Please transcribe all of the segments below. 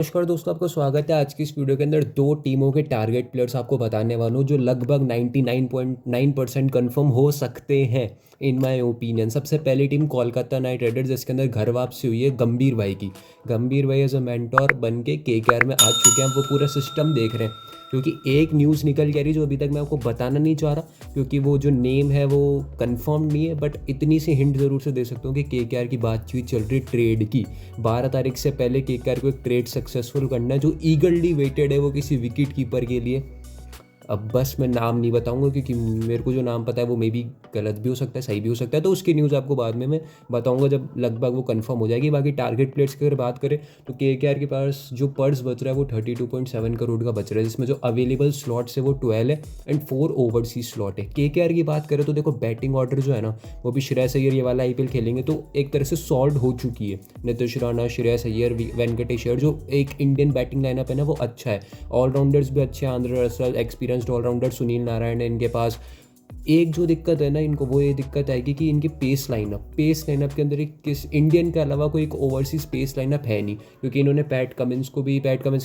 नमस्कार दोस्तों, आपका स्वागत है। आज की इस वीडियो के अंदर दो टीमों के टारगेट प्लेयर्स आपको बताने वाला हूँ जो लगभग 99.9% कन्फर्म हो सकते हैं इन माय ओपिनियन। सबसे पहली टीम कोलकाता नाइट राइडर्स, जिसके अंदर घर वापसी हुई है गंभीर भाई की। गंभीर भाई एज अ मेंटोर बन के केकेआर में आ चुके हैं। वो पूरा सिस्टम देख रहे हैं क्योंकि एक न्यूज़ निकल के आ रही जो अभी तक मैं आपको बताना नहीं चाह रहा, क्योंकि वो जो नेम है वो कंफर्म नहीं है। बट इतनी सी हिंट ज़रूर से दे सकता हूँ कि केकेआर की बातचीत चल रही ट्रेड की। 12 तारीख से पहले केकेआर को एक ट्रेड सक्सेसफुल करना है जो ईगरली वेटेड है, वो किसी विकेट कीपर के लिए। अब बस मैं नाम नहीं बताऊंगा क्योंकि मेरे को जो नाम पता है वो मे बी गलत भी हो सकता है, सही भी हो सकता है, तो उसकी न्यूज़ आपको बाद में मैं बताऊंगा जब लगभग वो कंफर्म हो जाएगी। बाकी टारगेट प्लेयर्स की अगर बात करें तो केकेआर के पास जो पर्स बच रहा है वो 32.7 करोड़ का बच रहा है, जिसमें जो अवेलेबल स्लॉट्स है वो 12 है एंड 4 ओवरसीज स्लॉट है। केकेआर की बात करें तो देखो, बैटिंग ऑर्डर जो है ना, वो भी श्रेयस अय्यर ये वाला आईपीएल खेलेंगे तो एक तरह से सॉल्व हो चुकी है। नीतीश राणा, श्रेयस अय्यर, वेंकटेश अय्यर, जो एक इंडियन बैटिंग लाइनअप है ना वो अच्छा है। ऑलराउंडर्स भी अच्छे हैं, Andre Russell experienced allrounder, Sunil Narine है इनके पास। एक जो दिक्कत है ना इनको, वो ये दिक्कत आएगी कि इनकी पेस लाइनअप के अंदर एक किस इंडियन के अलावा कोई एक ओवरसीज पेस लाइनअप है नहीं, क्योंकि इन्होंने पैट कमिंस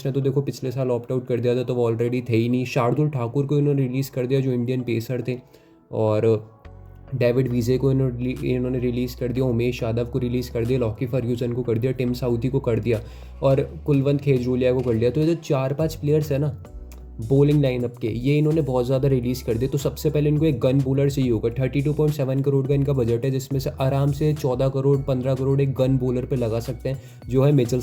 ने तो देखो पिछले साल ऑप्ट आउट कर दिया था, तो वो ऑलरेडी थे ही नहीं। शार्दुल ठाकुर को इन्होंने रिलीज़ कर दिया जो इंडियन पेसर थे, और डेविड वीजे को इन्होंने रिलीज़ कर दिया, उमेश यादव को रिलीज़ कर दिया, लॉकी फर्ग्यूसन को कर दिया, टिम साउथी को कर दिया, और कुलवंत खेजरोलिया को कर दिया। तो ये जो 4-5 प्लेयर्स है ना बॉलिंग लाइनअप के, ये इन्होंने बहुत ज़्यादा रिलीज़ कर दिए। तो सबसे पहले इनको एक गन बॉलर चाहिए होगा। 32.7 करोड़ का इनका बजट है, जिसमें से आराम से 14 करोड़ 15 करोड़ एक गन बॉलर पे लगा सकते हैं, जो है मिचेल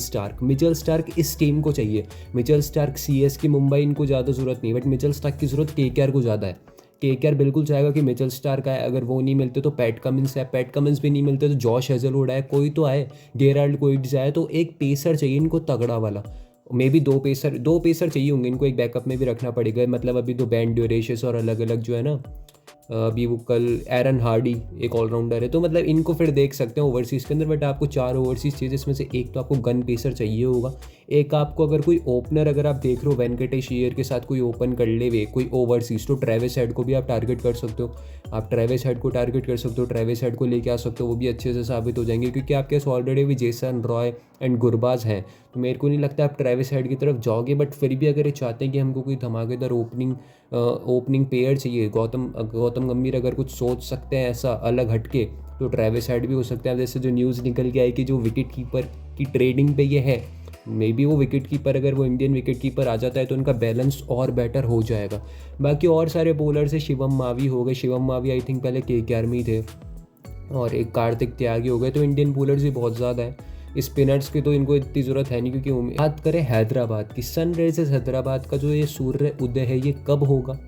स्टार्क इस टीम को चाहिए। मिचेल स्टार्क सीएसके मुंबई इनको ज़्यादा ज़रूरत नहीं, बट मिचेल स्टार्क की ज़रूरत केकेआर को ज़्यादा है। केकेआर बिल्कुल चाहेगा कि मिचेल स्टार्क आए, अगर वो नहीं मिलते तो पैट कमिंस है, पैट कमिंस भी नहीं मिलते तो जॉश हेजलवुड आए, कोई तो आए, गेराल्ड कोइट्स आए। तो एक पेसर चाहिए इनको तगड़ा वाला। मे बी दो पेसर चाहिए होंगे इनको, एक बैकअप में भी रखना पड़ेगा। मतलब अभी तो बैन ड्यूरेशियस और अलग अलग जो है ना, अभी वो कल एरन हार्डी एक ऑलराउंडर है, तो मतलब इनको फिर देख सकते हैं ओवरसीज़ के अंदर। बट आपको 4 ओवरसीज़ चाहिए, जिसमें से एक तो आपको गन पेसर चाहिए होगा, एक आपको अगर कोई ओपनर, अगर आप देख रहे हो वेंकटेश अय्यर के साथ कोई ओपन कर ले वे कोई ओवरसीज़, तो ट्रेविस हेड को भी आप टारगेट कर सकते हो। ट्रेविस हेड को लेके आ सकते हो, वो भी अच्छे से साबित हो जाएंगे, क्योंकि आपके पास ऑलरेडी भी जेसन रॉय एंड गुरबाज हैं। तो मेरे को नहीं लगता आप ट्रेविस हेड की तरफ जाओगे। बट फिर भी अगर ये चाहते हैं कि हमको कोई धमाकेदार ओपनिंग पेयर चाहिए, गौतम गंभीर अगर कुछ सोच सकते हैं ऐसा अलग हटके, तो ट्रेविस हेड भी हो सकते हैं। जैसे जो न्यूज़ निकल के आई कि जो विकेट कीपर की ट्रेडिंग पे ये है, मे बी वो विकेट कीपर, अगर वो इंडियन विकेट कीपर आ जाता है तो उनका बैलेंस और बेटर हो जाएगा। बाकी और सारे बॉलर से शिवम मावी हो गए, शिवम मावी आई थिंक पहले केकेआर में ही थे, और एक कार्तिक त्यागी हो गए। तो इंडियन बॉलर्स भी बहुत ज़्यादा है। स्पिनर्स की तो इनको इतनी ज़रूरत है नहीं, क्योंकि बात करें हैदराबाद की, सनराइजर्स हैदराबाद का जो ये सूर्य उदय है ये कब होगा।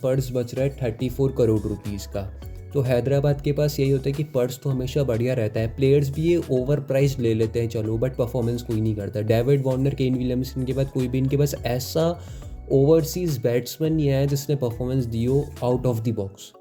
पर्स बच रहा है 34 करोड़ रुपीज़ का। तो हैदराबाद के पास यही होता है कि पर्स तो हमेशा बढ़िया रहता है, प्लेयर्स भी ये ओवर प्राइस ले लेते हैं चलो, बट परफॉर्मेंस कोई नहीं करता। डेविड वार्नर, केन विलियमसन के बाद कोई भी इनके पास ऐसा ओवरसीज़ बैट्समैन नहीं आया जिसने परफॉर्मेंस दी हो out of the box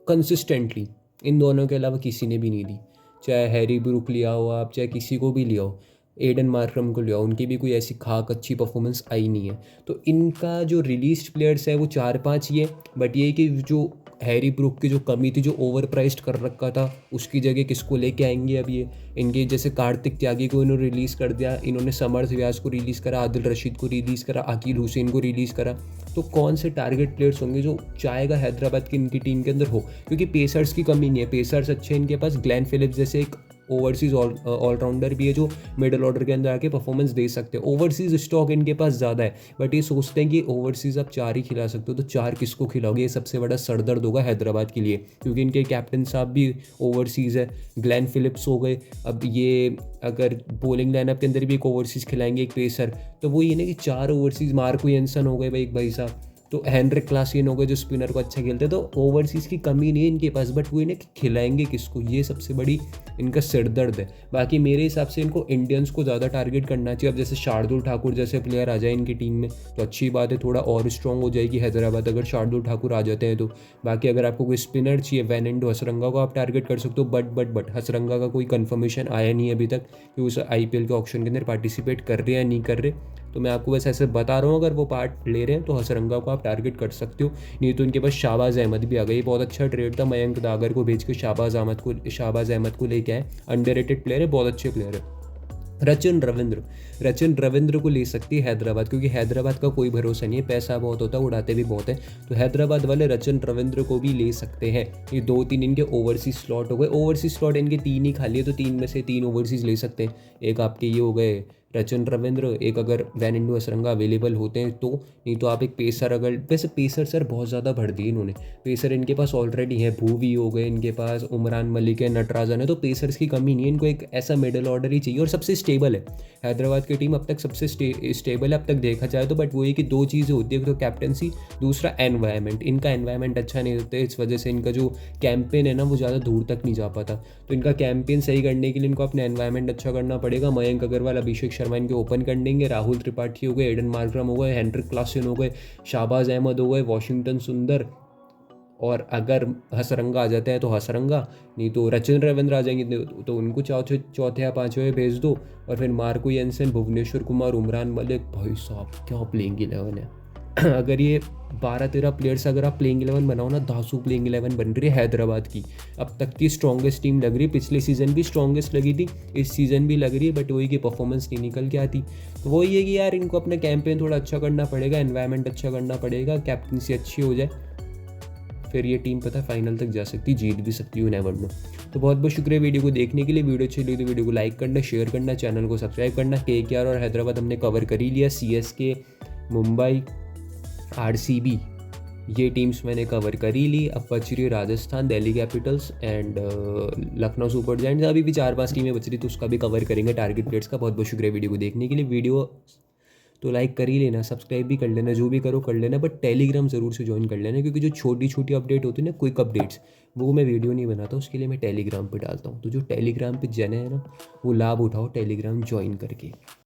consistently. इन दोनों के अलावा किसी ने भी नहीं दी, चाहे हैरी ब्रूक लिया हो आप, चाहे किसी को भी लिया हो, एडन मार्क्रम को लिया, उनकी भी कोई ऐसी खाक अच्छी परफॉर्मेंस आई नहीं है। तो इनका जो रिलीज प्लेयर्स है वो 4-5 ही है। बट ये कि जो हैरी ब्रूक की जो कमी थी, जो ओवर प्राइस्ड कर रखा था, उसकी जगह किसको लेके आएंगे अब ये। इनके जैसे कार्तिक त्यागी को इन्होंने रिलीज़ कर दिया, इन्होंने समर्थ व्यास को रिलीज़ करा, आदिल रशीद को रिलीज़ करा, अकील हुसैन को रिलीज़ करा। तो कौन से टारगेट प्लेयर्स होंगे जो चाहेगा हैदराबाद की इनकी टीम के अंदर हो, क्योंकि पेसर्स की कमी नहीं है, पेसर्स अच्छे इनके पास। ग्लेन फिलिप्स जैसे एक ओवरसीज़ ऑलराउंडर भी है जो मिडल ऑर्डर के अंदर आके परफॉर्मेंस दे सकते हैं। ओवरसीज़ स्टॉक इनके पास ज़्यादा है, बट ये सोचते हैं कि ओवरसीज़ आप 4 ही खिला सकते हो, तो 4 किसको खिलाओगे। ये सबसे बड़ा सरदर्द होगा हैदराबाद के लिए, क्योंकि इनके कैप्टन साहब भी ओवरसीज़ है। ग्लेन फिलिप्स हो गए, अब ये अगर बॉलिंग लाइनअप के अंदर भी एक ओवरसीज़ खिलाएंगे एक पेसर, तो वो ये ना कि 4 ओवरसीज़। मार्को येंसन हो गए भाई, एक भाई साहब, तो हेनरिक क्लासिन हो गए जो स्पिनर को अच्छा खेलते हैं। तो ओवरसीज़ की कमी नहीं है इनके पास, बट वो इन्हें खिलाएंगे किसको, ये सबसे बड़ी इनका सिरदर्द है। बाकी मेरे हिसाब से इनको इंडियंस को ज़्यादा टारगेट करना चाहिए। अब जैसे शार्दुल ठाकुर जैसे प्लेयर आ जाए इनकी टीम में तो अच्छी बात है, थोड़ा और स्ट्रॉन्ग हो जाएगी हैदराबाद अगर शार्दुल ठाकुर आ जाते हैं तो। बाकी अगर आपको कोई स्पिनर चाहिए, वेनेंडो हसरंगा को आप टारगेट कर सकते हो, बट हसरंगा का कोई कन्फर्मेशन आया नहीं है अभी तक कि उस आईपीएल के ऑक्शन के अंदर पार्टिसिपेट कर रहे हैं या नहीं कर रहे। तो मैं आपको बस ऐसे बता रहा हूँ, अगर वो पार्ट ले रहे हैं तो हसरंगा को आप टारगेट कर सकते हो। नहीं तो इनके पास शाहबाज अहमद भी आ गई, बहुत अच्छा ट्रेड था, मयंक दागर को भेज के शाहबाज अहमद को लेके आए। अंडररेटेड प्लेयर है, बहुत अच्छे प्लेयर है। रचिन रविंद्र को ले सकती है हैदराबाद, क्योंकि हैदराबाद का कोई भरोसा नहीं है, पैसा बहुत होता है, उड़ाते भी बहुत है। तो हैदराबाद वाले रचिन रविंद्र को भी ले सकते हैं। ये 2-3 इनके ओवरसीज स्लॉट हो गए, ओवरसीज स्लॉट इनके 3 ही खाली है, तो 3 में से 3 ओवरसीज ले सकते हैं। एक आपके ये हो गए रचिन रविंद्र, एक अगर वैनिंडो असरंगा अवेलेबल होते हैं तो, नहीं तो आप एक पेसर, अगर वैसे पेसर सर बहुत ज़्यादा भर दिए इन्होंने, पेसर इनके पास ऑलरेडी है, भूवी हो गए इनके पास, उमरान मलिक है, नटराजन है, तो पेसर्स की कमी नहीं है, इनको एक ऐसा मिडल ऑर्डर ही चाहिए और सबसे स्टेबल है। हैदराबाद की टीम अब तक सबसे स्टेबल है अब तक देखा जाए तो, बट वही कि 2 चीज़ें होती है, तो कैप्टनसी, दूसरा एनवायरनमेंट। इनका एनवायरनमेंट अच्छा नहीं होता है, इस वजह से इनका जो कैंपेन है ना वो ज़्यादा दूर तक नहीं जा पाता। तो इनका कैंपेन सही करने के लिए इनको अपना एनवायरनमेंट अच्छा करना पड़ेगा। मयंक अग्रवाल, अभिषेक शर्मा इनके ओपन कर देंगे, राहुल त्रिपाठी हो गए, एडन मार्करम हो गए, हेनरिक क्लासन हो गए, शाहबाज अहमद हो गए, वॉशिंगटन सुंदर, और अगर हसरंगा आ जाता है तो हसरंगा, नहीं तो रचिन रविंद्र आ जाएंगे तो उनको चौथे या 5वें भेज दो। और फिर मार्को येंसन, भुवनेश्वर कुमार, उमरान मलिक, भाई साहब क्या प्लेइंग 11 है। अगर ये 12-13 प्लेयर्स अगर आप प्लेइंग 11 बनाओ ना, धांसू प्लेइंग 11 बन रही है हैदराबाद की। अब तक की स्ट्रॉन्गेस्ट टीम लग रही है, पिछले सीज़न भी स्ट्रॉन्गेस्ट लगी थी, इस सीज़न भी लग रही है, बट वही की परफॉर्मेंस नहीं निकल के आती। तो वही है कि यार इनको अपना कैंपेन थोड़ा अच्छा करना पड़ेगा, एनवायरनमेंट अच्छा करना पड़ेगा, कैप्टनसी अच्छी हो जाए, फिर ये टीम पता है फाइनल तक जा सकती, जीत भी सकती है, नेवर नो। तो बहुत बहुत शुक्रिया वीडियो को देखने के लिए। वीडियो अच्छी लगी तो वीडियो को लाइक करना, शेयर करना, चैनल को सब्सक्राइब करना। केकेआर और हैदराबाद हमने कवर कर ही लिया, सीएसके, मुंबई, आरसीबी, ये टीम्स मैंने कवर कर ही ली। अब बच रही Rajasthan, Delhi Capitals and Lucknow super giants, अभी भी 4-5 टीमें बच रही, तो उसका भी कवर करेंगे, टारगेट प्लेयर्स का। बहुत बहुत शुक्रिया वीडियो को देखने के लिए। वीडियो तो लाइक कर ही लेना, सब्सक्राइब भी कर लेना, जो भी करो कर लेना, बट टेलीग्राम ज़रूर से ज्वाइन कर लेना, क्योंकि जो छोटी छोटी अपडेट होती है ना, क्विक अपडेट्स, वो मैं वीडियो नहीं बनाता, उसके लिए मैं टेलीग्राम पे डालता हूँ। तो जो टेलीग्राम पे जने है ना, वो लाभ उठाओ टेलीग्राम ज्वाइन करके।